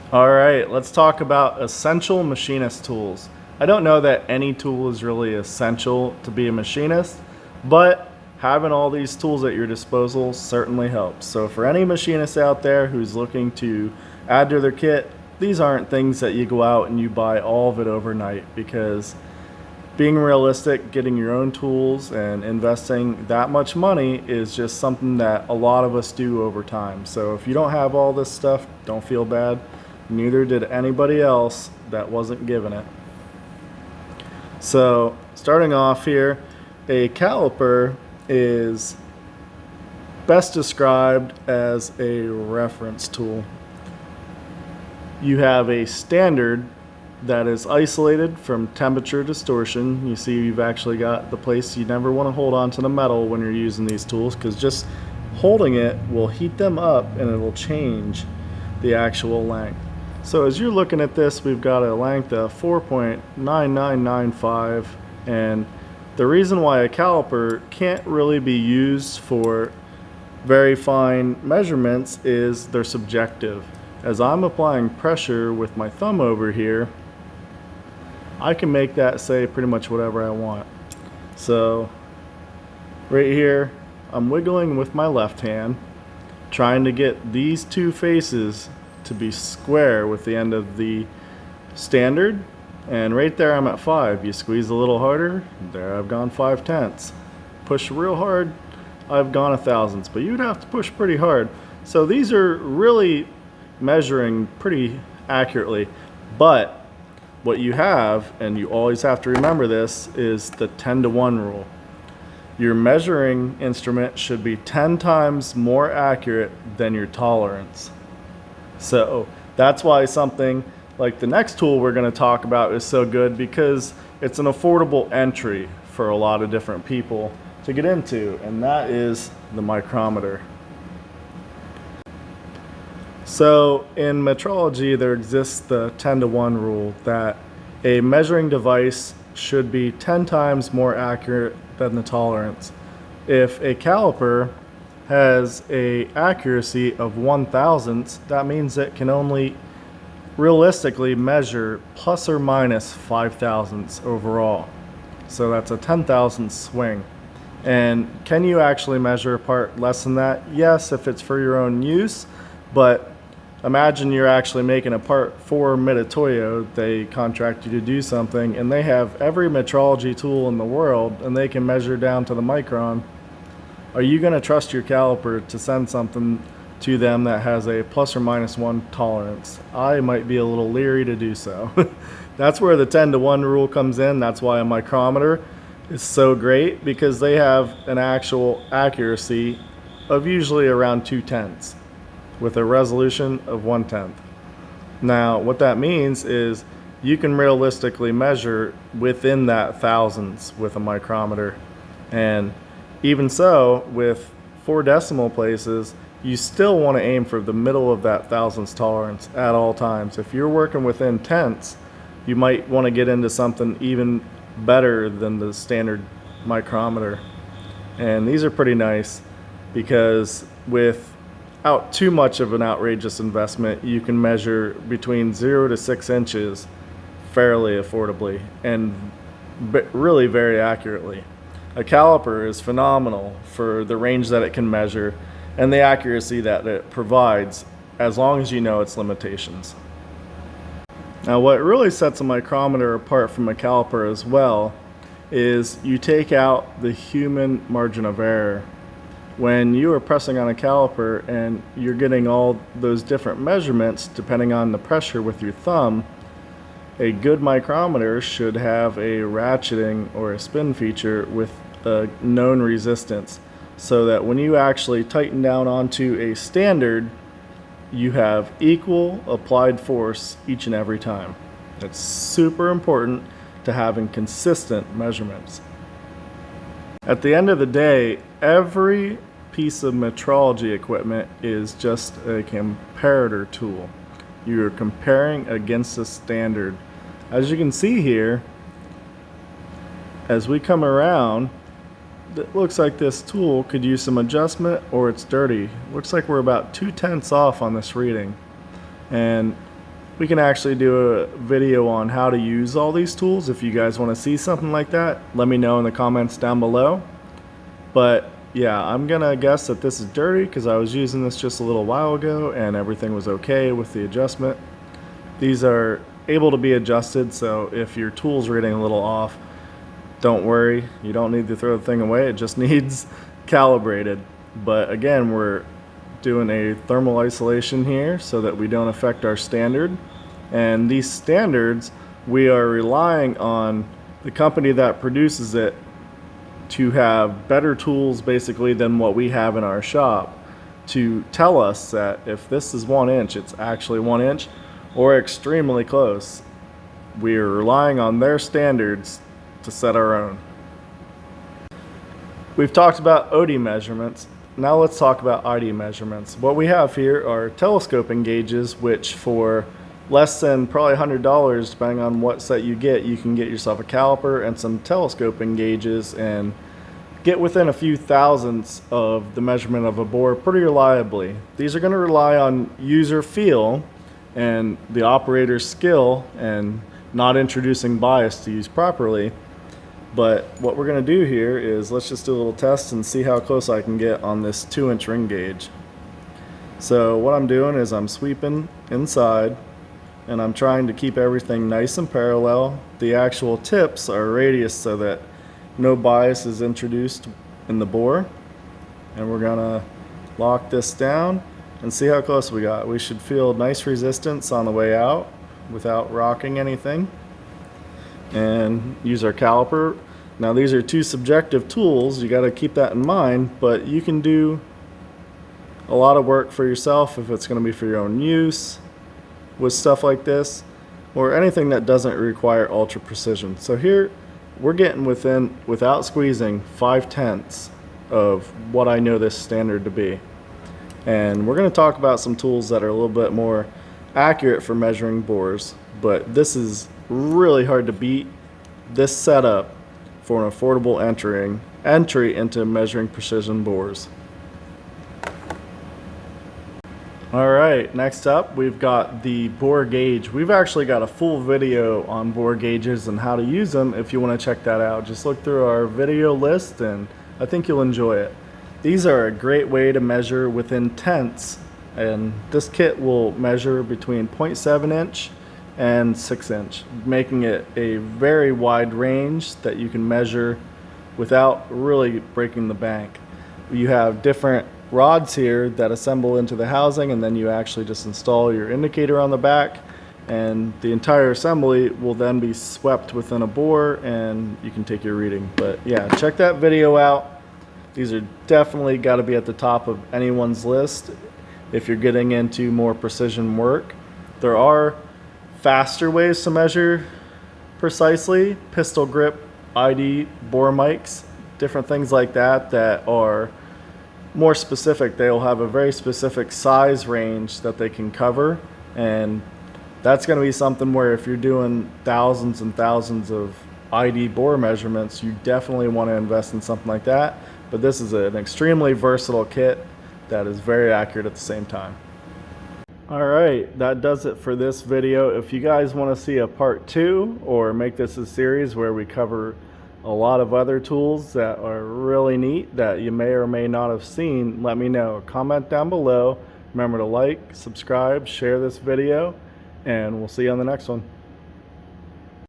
All right, let's talk about essential machinist tools. I don't know that any tool is really essential to be a machinist, but having all these tools at your disposal certainly helps. So for any machinist out there who's looking to add to their kit, these aren't things that you go out and you buy all of it overnight, because being realistic, getting your own tools and investing that much money is just something that a lot of us do over time. So if you don't have all this stuff, don't feel bad. Neither did anybody else that wasn't given it. So starting off here, a caliper is best described as a reference tool. You have a standard that is isolated from temperature distortion. You see, you've actually got the place you never want to hold on to the metal when you're using these tools, because just holding it will heat them up and it will change the actual length. So as you're looking at this, we've got a length of 4.9995, and the reason why a caliper can't really be used for very fine measurements is they're subjective. As I'm applying pressure with my thumb over here, I can make that say pretty much whatever I want. So right here, I'm wiggling with my left hand, trying to get these two faces to be square with the end of the standard, and right there I'm at 5. You squeeze a little harder, there I've gone 5/10. Push real hard, I've gone 1/1000, but you'd have to push pretty hard. So these are really measuring pretty accurately, but what you have, and you always have to remember this, is the 10-to-1 rule. Your measuring instrument should be 10 times more accurate than your tolerance. So that's why something like the next tool we're going to talk about is so good, because it's an affordable entry for a lot of different people to get into, and that is the micrometer. So in metrology, there exists the 10-to-1 rule that a measuring device should be 10 times more accurate than the tolerance. If a caliper has a accuracy of 1/1000, that means it can only realistically measure plus or minus 5/1000 overall. So that's a 10,000 swing. And can you actually measure a part less than that? Yes, if it's for your own use, but imagine you're actually making a part for Mitutoyo. They contract you to do something, and they have every metrology tool in the world, and they can measure down to the micron. Are you going to trust your caliper to send something to them that has a plus or minus 1 tolerance? I might be a little leery to do so. That's where the 10-to-1 rule comes in. That's why a micrometer is so great, because they have an actual accuracy of usually around 2/10 with a resolution of 1/10. Now, what that means is you can realistically measure within that thousands with a micrometer. And even so, with 4 decimal places, you still want to aim for the middle of that thousandths tolerance at all times. If you're working within tenths, you might want to get into something even better than the standard micrometer. And these are pretty nice, because without too much of an outrageous investment, you can measure between 0 to 6 inches fairly affordably and really very accurately. A caliper is phenomenal for the range that it can measure and the accuracy that it provides, as long as you know its limitations. Now, what really sets a micrometer apart from a caliper as well is you take out the human margin of error. When you are pressing on a caliper and you're getting all those different measurements depending on the pressure with your thumb, a good micrometer should have a ratcheting or a spin feature with a known resistance, so that when you actually tighten down onto a standard, you have equal applied force each and every time. It's super important to having consistent measurements. At the end of the day, every piece of metrology equipment is just a comparator tool. You're comparing against a standard. As you can see here, as we come around, it looks like this tool could use some adjustment, or it's dirty. Looks like we're about 2/10 off on this reading. And We can actually do a video on how to use all these tools. If you guys want to see something like that, let me know in the comments down below. But yeah, I'm gonna guess that this is dirty because I was using this just a little while ago and everything was okay with the adjustment. These are able to be adjusted, so if your tools are getting a little off, don't worry, you don't need to throw the thing away, it just needs calibrated. But again, we're doing a thermal isolation here so that we don't affect our standard. And these standards, we are relying on the company that produces it to have better tools basically than what we have in our shop to tell us that if this is 1 inch, it's actually 1 inch or extremely close. We are relying on their standards to set our own. We've talked about OD measurements. Now let's talk about ID measurements. What we have here are telescoping gauges, which for less than probably $100, depending on what set you can get yourself a caliper and some telescoping gauges and get within a few thousandths of the measurement of a bore pretty reliably. These are going to rely on user feel and the operator's skill and not introducing bias to use properly. But what we're going to do here is let's just do a little test and see how close I can get on this 2-inch ring gauge. So what I'm doing is I'm sweeping inside and I'm trying to keep everything nice and parallel. The actual tips are radius so that no bias is introduced in the bore. And we're going to lock this down and see how close we got. We should feel nice resistance on the way out without rocking anything. And use our caliper. Now these are two subjective tools, you got to keep that in mind, but you can do a lot of work for yourself if it's going to be for your own use with stuff like this or anything that doesn't require ultra precision. So here we're getting within, without squeezing, 5/10 of what I know this standard to be. And we're going to talk about some tools that are a little bit more accurate for measuring bores, but this is really hard to beat this setup for an affordable entry into measuring precision bores. Alright, next up we've got the Boar Gauge. We've actually got a full video on bore gauges and how to use them if you want to check that out. Just look through our video list and I think you'll enjoy it. These are a great way to measure within tenths, and this kit will measure between 0.7 inch and 6 inch, making it a very wide range that you can measure without really breaking the bank. You have different rods here that assemble into the housing, and then you actually just install your indicator on the back, and the entire assembly will then be swept within a bore and you can take your reading. But yeah, check that video out. These are definitely got to be at the top of anyone's list if you're getting into more precision work. There are faster ways to measure precisely, pistol grip, ID, bore mics, different things like that that are more specific. They'll have a very specific size range that they can cover, and that's going to be something where if you're doing thousands and thousands of ID bore measurements, you definitely want to invest in something like that. But this is an extremely versatile kit that is very accurate at the same time. Alright, that does it for this video. If you guys want to see a part 2 or make this a series where we cover a lot of other tools that are really neat that you may or may not have seen, let me know. Comment down below. Remember to like, subscribe, share this video, and we'll see you on the next one.